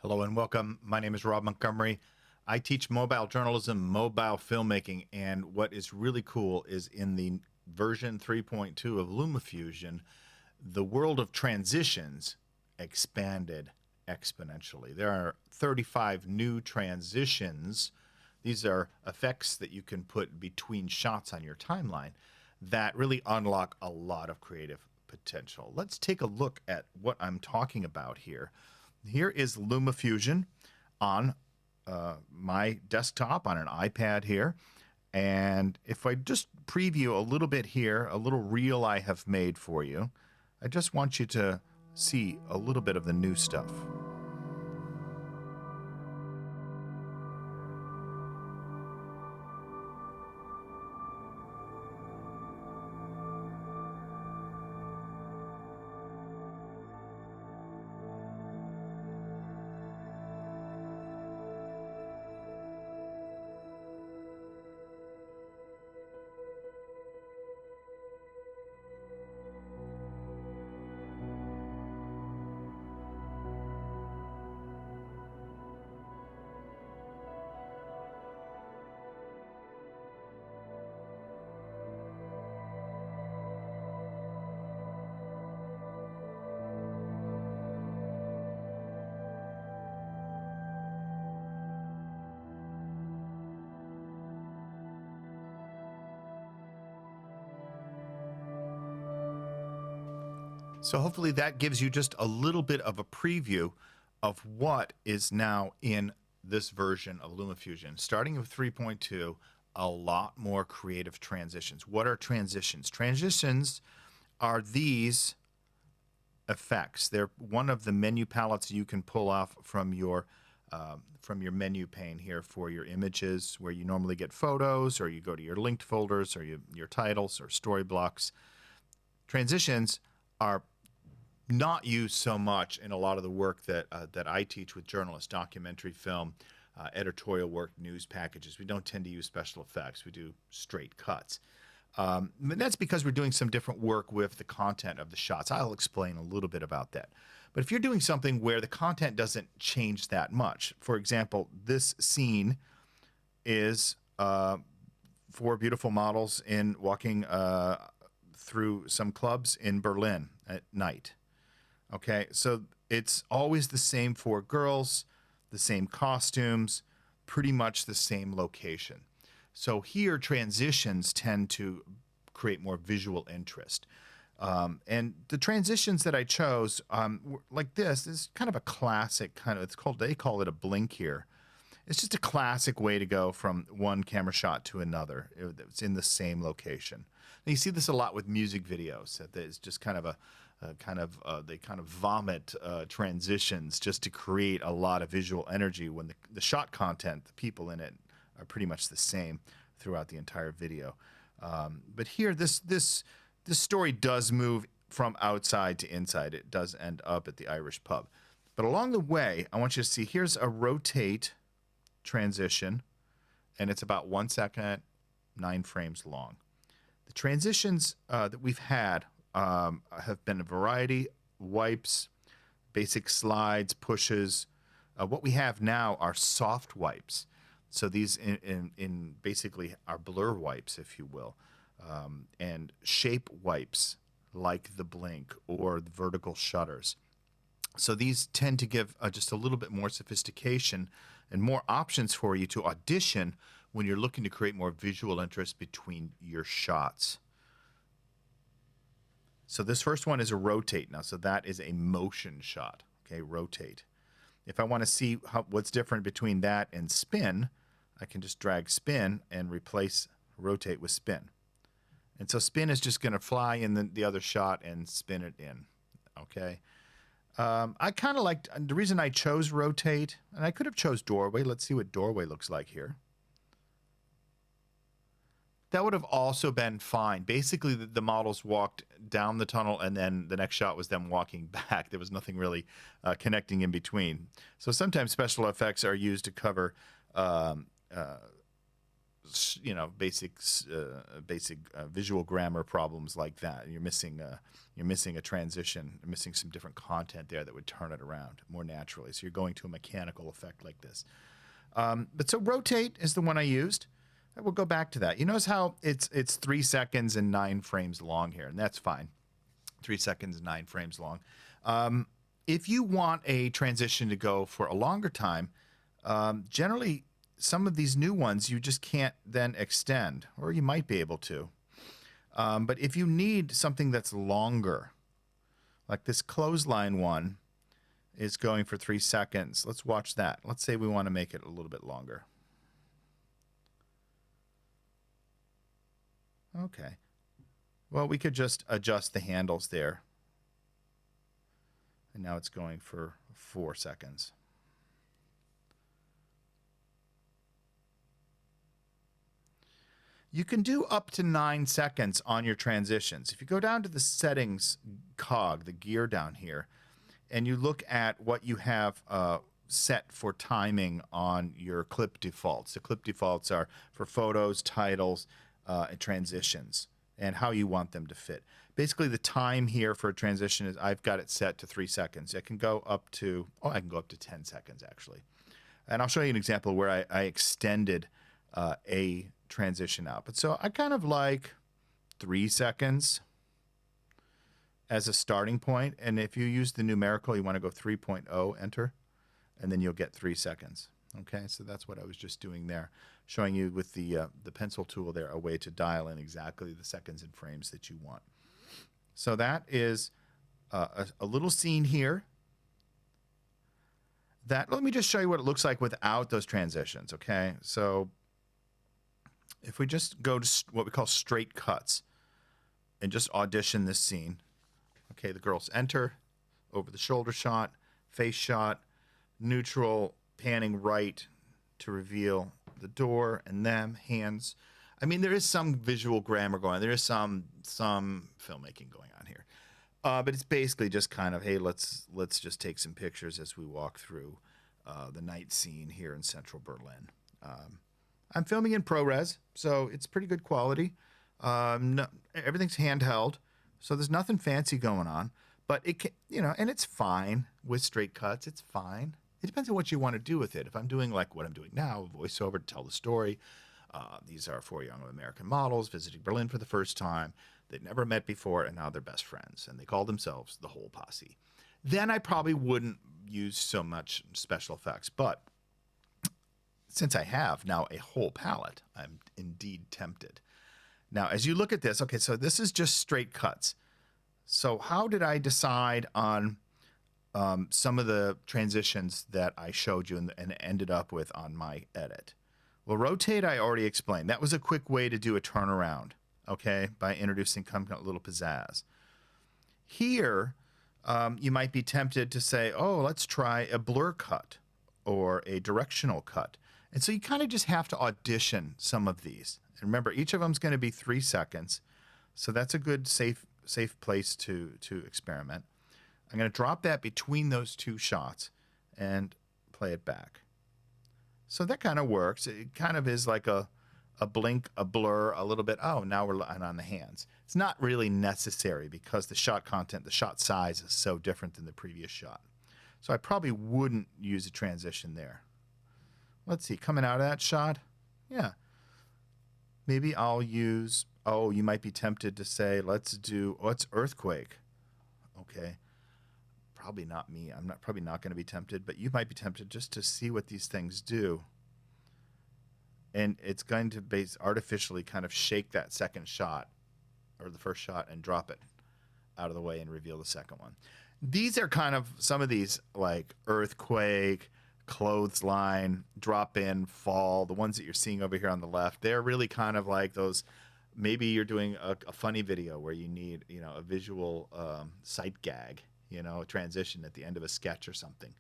Hello and welcome. My name is Rob Montgomery. I teach mobile journalism, mobile filmmaking, and what is really cool is in the version 3.2 of LumaFusion, the world of transitions expanded exponentially. There are 35 new transitions. These are effects that you can put between shots on your timeline that really unlock a lot of creative potential. Let's take a look at what I'm talking about here. Here is LumaFusion on my desktop on an iPad here. And if I just preview a little bit here, a little reel I have made for you, I just want you to see a little bit of the new stuff. So hopefully that gives you just a little bit of a preview of what is now in this version of LumaFusion. Starting with 3.2, a lot more creative transitions. What are transitions? Transitions are these effects. They're one of the menu palettes you can pull off from your menu pane here for your images, where you normally get photos, or you go to your linked folders, or your titles, or story blocks. Transitions are not used so much in a lot of the work that that I teach with journalists, documentary film, editorial work, news packages. We don't tend to use special effects. We do straight cuts. And that's because we're doing some different work with the content of the shots. I'll explain a little bit about that. But if you're doing something where the content doesn't change that much, for example, this scene is four beautiful models in walking through some clubs in Berlin at night. Okay, so it's always the same four girls, the same costumes, pretty much the same location. So here, transitions tend to create more visual interest. And the transitions that I chose, like this, is kind of a classic they call it a blink here. It's just a classic way to go from one camera shot to another. It's in the same location. And you see this a lot with music videos. It's just kind of they kind of vomit transitions just to create a lot of visual energy when the shot content, the people in it, are pretty much the same throughout the entire video. But here, this story does move from outside to inside. It does end up at the Irish pub. But along the way, I want you to see, here's a rotate transition, and it's about 1 second, 9 frames long. The transitions that we've had have been a variety: wipes, basic slides, pushes. What we have now are soft wipes. So these in basically are blur wipes, if you will, and shape wipes like the blink or the vertical shutters. So these tend to give just a little bit more sophistication and more options for you to audition when you're looking to create more visual interest between your shots. So this first one is a rotate now. So that is a motion shot. Okay, rotate. If I want to see what's different between that and spin, I can just drag spin and replace rotate with spin. And so spin is just going to fly in the other shot and spin it in. Okay. I kind of liked, the reason I chose rotate, and I could have chose doorway. Let's see what doorway looks like here. That would have also been fine. Basically, the models walked down the tunnel, and then the next shot was them walking back. There was nothing really connecting in between. So sometimes special effects are used to cover basic visual grammar problems like that. You're missing a transition, you're missing some different content there that would turn it around more naturally. So you're going to a mechanical effect like this. But so rotate is the one I used. We'll go back to that. You notice how it's 3 seconds and 9 frames long here, and that's fine. 3 seconds and 9 frames long. If you want a transition to go for a longer time, generally some of these new ones you just can't then extend, or you might be able to. But if you need something that's longer, like this clothesline one is going for 3 seconds. Let's watch that. Let's say we want to make it a little bit longer. Okay. Well, we could just adjust the handles there. And now it's going for 4 seconds. You can do up to 9 seconds on your transitions. If you go down to the settings cog, the gear down here, and you look at what you have set for timing on your clip defaults. The clip defaults are for photos, titles, and transitions, and how you want them to fit. Basically, the time here for a transition is I've got it set to 3 seconds. I can go up to, I can go up to 10 seconds, actually. And I'll show you an example where I extended a transition out. But so I kind of like 3 seconds as a starting point. And if you use the numerical, you want to go 3.0, enter, and then you'll get 3 seconds. Okay, so that's what I was just doing there, showing you with the pencil tool there a way to dial in exactly the seconds and frames that you want. So that is a little scene here. Let me just show you what it looks like without those transitions, okay? So if we just go to what we call straight cuts and just audition this scene. Okay, the girls enter, over the shoulder shot, face shot, neutral, panning right to reveal the door and them, hands. I mean, there is some visual grammar going on. There is some filmmaking going on here. But it's basically just kind of, hey, let's just take some pictures as we walk through the night scene here in central Berlin. I'm filming in ProRes, so it's pretty good quality. No, everything's handheld, so there's nothing fancy going on. But it can, and it's fine with straight cuts. It's fine. It depends on what you want to do with it. If I'm doing like what I'm doing now, voiceover to tell the story. These are 4 young American models visiting Berlin for the first time. They'd never met before, and now they're best friends. And they call themselves the whole posse. Then I probably wouldn't use so much special effects. But since I have now a whole palette, I'm indeed tempted. Now, as you look at this, okay, so this is just straight cuts. So how did I decide on some of the transitions that I showed you and ended up with on my edit? Well, rotate I already explained. That was a quick way to do a turnaround, okay, by introducing a little pizzazz. Here, you might be tempted to say, oh, let's try a blur cut or a directional cut. And so you kind of just have to audition some of these. And remember, each of them is going to be 3 seconds. So that's a good safe place to experiment. I'm going to drop that between those 2 shots and play it back. So that kind of works. It kind of is like a blink, a blur, a little bit. Oh, now we're on the hands. It's not really necessary because the shot content, the shot size is so different than the previous shot. So I probably wouldn't use a transition there. Let's see, coming out of that shot, yeah. Maybe I'll use, you might be tempted to say, let's earthquake. Okay. Probably not me. I'm probably not going to be tempted, but you might be tempted just to see what these things do. And it's going to artificially kind of shake that second shot or the first shot and drop it out of the way and reveal the second one. These are kind of some of these like earthquake, clothesline, drop in, fall, the ones that you're seeing over here on the left. They're really kind of like those. Maybe you're doing a funny video where you need, a visual sight gag, a transition at the end of a sketch or something.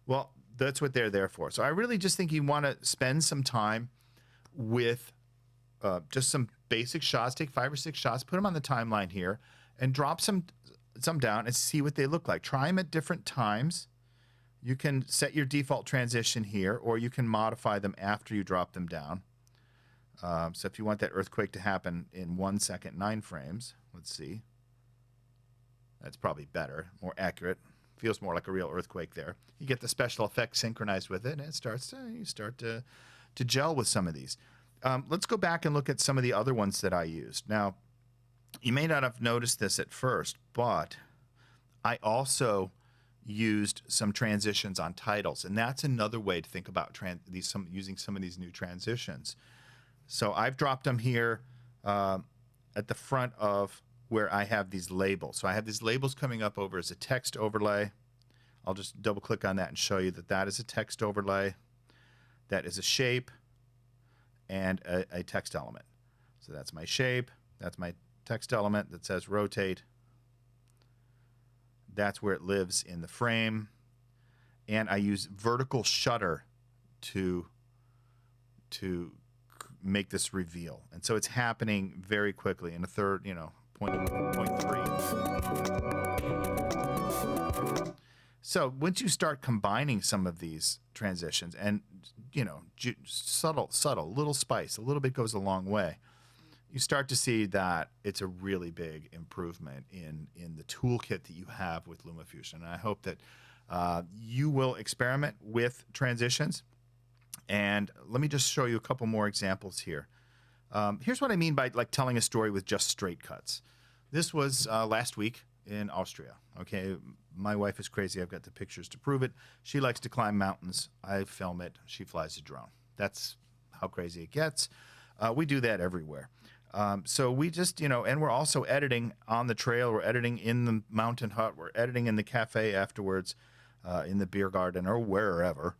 Well, that's what they're there for. So I really just think you want to spend some time with just some basic shots. Take 5 or 6 shots, put them on the timeline here, and drop some down and see what they look like. Try them at different times. You can set your default transition here, or you can modify them after you drop them down. So if you want that earthquake to happen in 1 second, 9 frames, let's see. That's probably better, more accurate. Feels more like a real earthquake there. You get the special effects synchronized with it, and it starts to, you start to gel with some of these. Let's go back and look at some of the other ones that I used. Now, you may not have noticed this at first, but I also used some transitions on titles, and that's another way to think about using some of these new transitions. So I've dropped them here at the front of where I have these labels. So I have these labels coming up over as a text overlay. I'll just double click on that and show you that that is a text overlay. That is a shape and a text element. So that's my shape, that's my text element that says rotate. That's where it lives in the frame. And I use vertical shutter to make this reveal. And so it's happening very quickly in a third, point 0.3. So once you start combining some of these transitions and, subtle, little spice, a little bit goes a long way. You start to see that it's a really big improvement in the toolkit that you have with LumaFusion. And I hope that you will experiment with transitions. And let me just show you a couple more examples here. Here's what I mean by like telling a story with just straight cuts. This was last week in Austria. Okay, my wife is crazy. I've got the pictures to prove it. She likes to climb mountains. I film it. She flies a drone. That's how crazy it gets. We do that everywhere. So we just, and we're also editing on the trail. We're editing in the mountain hut. We're editing in the cafe afterwards, in the beer garden or wherever,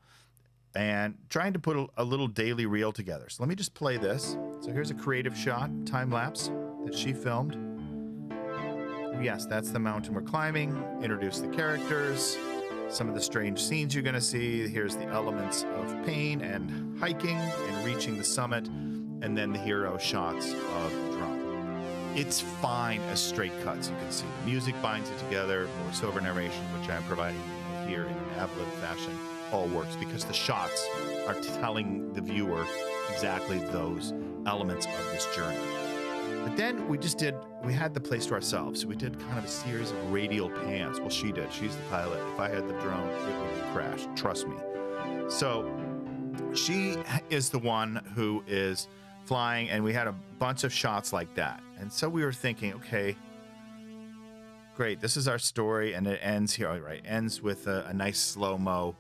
and trying to put a little daily reel together. So let me just play this. So here's a creative shot, time lapse that she filmed. Yes, that's the mountain we're climbing. Introduce the characters, some of the strange scenes you're going to see. Here's the elements of pain and hiking and reaching the summit, and then the hero shots of the drone. It's fine as straight cuts. You can see the music binds it together, voiceover narration, which I'm providing here in an ad lib fashion, all works because the shots are telling the viewer exactly those elements of this journey. But then we had the place to ourselves. So we did kind of a series of radial pans. Well, she did. She's the pilot. If I had the drone, it would crash. Trust me. So she is the one who is flying, and we had a bunch of shots like that. And so we were thinking, okay, great. This is our story, and it ends here. All right, ends with a nice slow-mo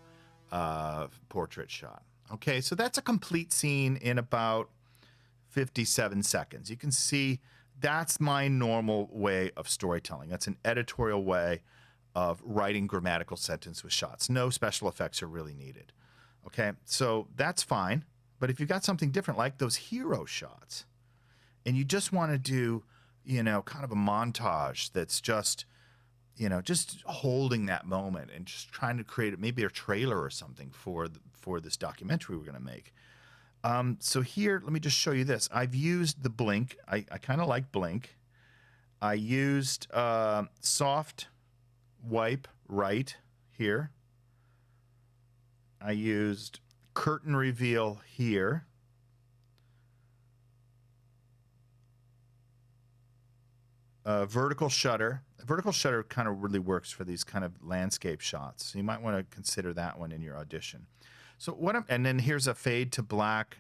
portrait shot. Okay, so that's a complete scene in about 57 seconds. You can see that's my normal way of storytelling. That's an editorial way of writing grammatical sentence with shots. No special effects are really needed. Okay, so that's fine. But if you got something different like those hero shots, and you just want to do, kind of a montage that's just, just holding that moment and just trying to create maybe a trailer or something for this documentary we're going to make. So here, let me just show you this. I've used the blink. I kind of like blink. I used soft wipe right here. I used curtain reveal here. Vertical shutter. Vertical shutter kind of really works for these kind of landscape shots. So you might want to consider that one in your audition. So and then here's a fade to black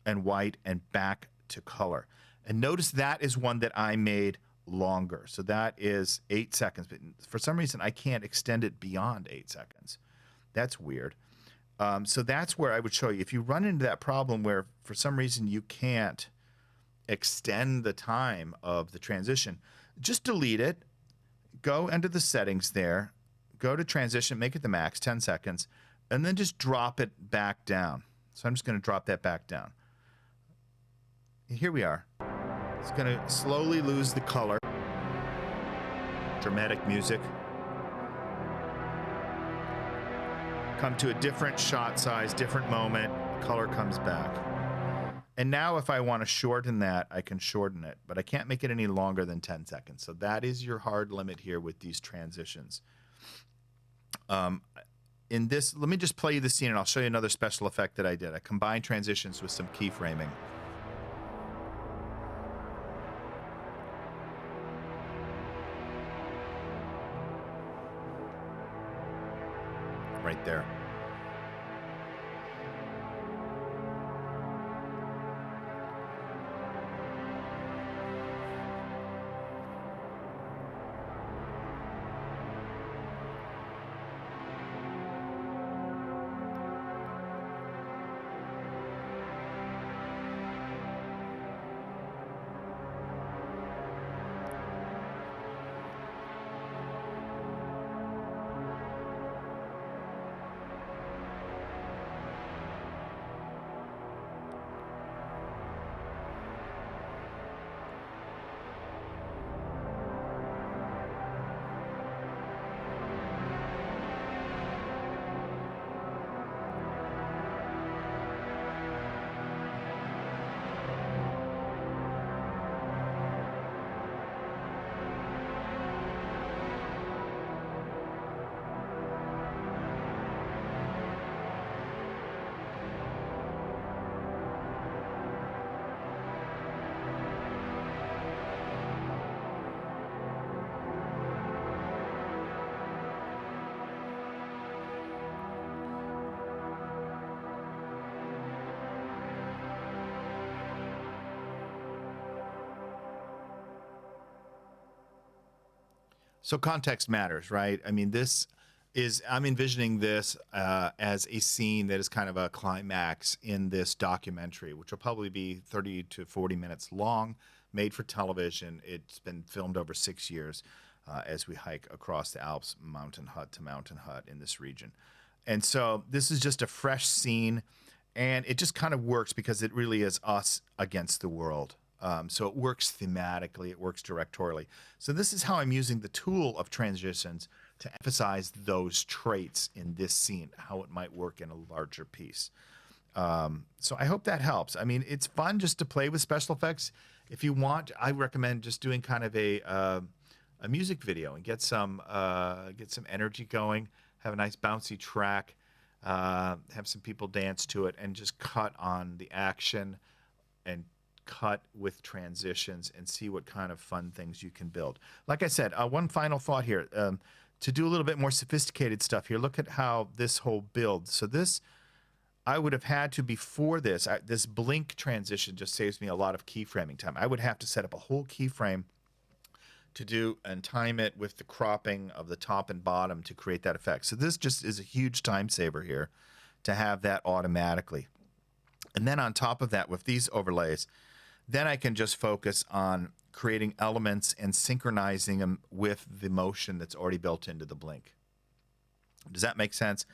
and white and back to color. And notice that is one that I made longer. So that is 8 seconds. But for some reason, I can't extend it beyond 8 seconds. That's weird. So that's where I would show you. If you run into that problem where for some reason you can't extend the time of the transition, just delete it. Go into the settings there. Go to transition, make it the max, 10 seconds. And then just drop it back down. So I'm just going to drop that back down. And here we are. It's going to slowly lose the color. Dramatic music. Come to a different shot size, different moment. Color comes back. And now if I want to shorten that, I can shorten it. But I can't make it any longer than 10 seconds. So that is your hard limit here with these transitions. In this, let me just play you the scene, and I'll show you another special effect that I did. I combined transitions with some keyframing. So context matters, right? I mean, I'm envisioning this as a scene that is kind of a climax in this documentary, which will probably be 30 to 40 minutes long, made for television. It's been filmed over 6 years as we hike across the Alps, mountain hut to mountain hut in this region. And so this is just a fresh scene, and it just kind of works because it really is us against the world. So it works thematically, it works directorially. So this is how I'm using the tool of transitions to emphasize those traits in this scene, how it might work in a larger piece. So I hope that helps. I mean, it's fun just to play with special effects. If you want, I recommend just doing kind of a music video and get some energy going, have a nice bouncy track, have some people dance to it, and just cut on the action and cut with transitions and see what kind of fun things you can build. Like I said, one final thought here. To do a little bit more sophisticated stuff here, look at how this whole builds. So this, I would have had to, before this, this blink transition just saves me a lot of keyframing time. I would have to set up a whole keyframe to do and time it with the cropping of the top and bottom to create that effect. So this just is a huge time saver here to have that automatically. And then on top of that, with these overlays, then I can just focus on creating elements and synchronizing them with the motion that's already built into the blink. Does that make sense?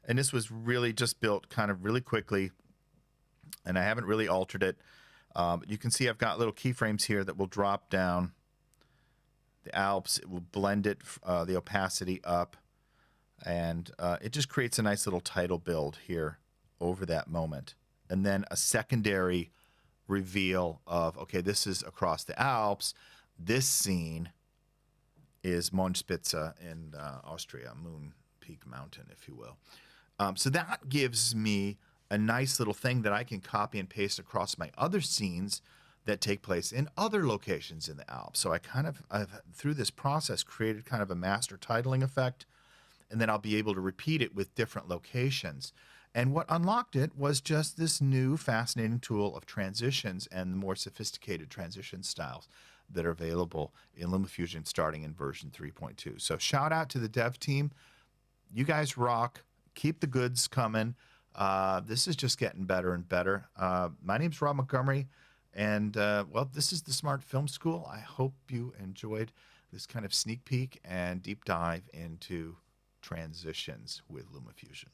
And this was really just built kind of really quickly, and I haven't really altered it. You can see I've got little keyframes here that will drop down the Alps. It will blend it, the opacity up, and it just creates a nice little title build here over that moment. And then a secondary reveal of, okay, this is across the Alps. This scene is Mondspitze in Austria, Moon Peak Mountain, if you will. So that gives me a nice little thing that I can copy and paste across my other scenes that take place in other locations in the Alps. So I've through this process, created kind of a master titling effect, and then I'll be able to repeat it with different locations. And what unlocked it was just this new fascinating tool of transitions and the more sophisticated transition styles that are available in LumaFusion starting in version 3.2. So shout out to the dev team. You guys rock. Keep the goods coming. This is just getting better and better. My name's Rob Montgomery, and well, this is the Smart Film School. I hope you enjoyed this kind of sneak peek and deep dive into transitions with LumaFusion.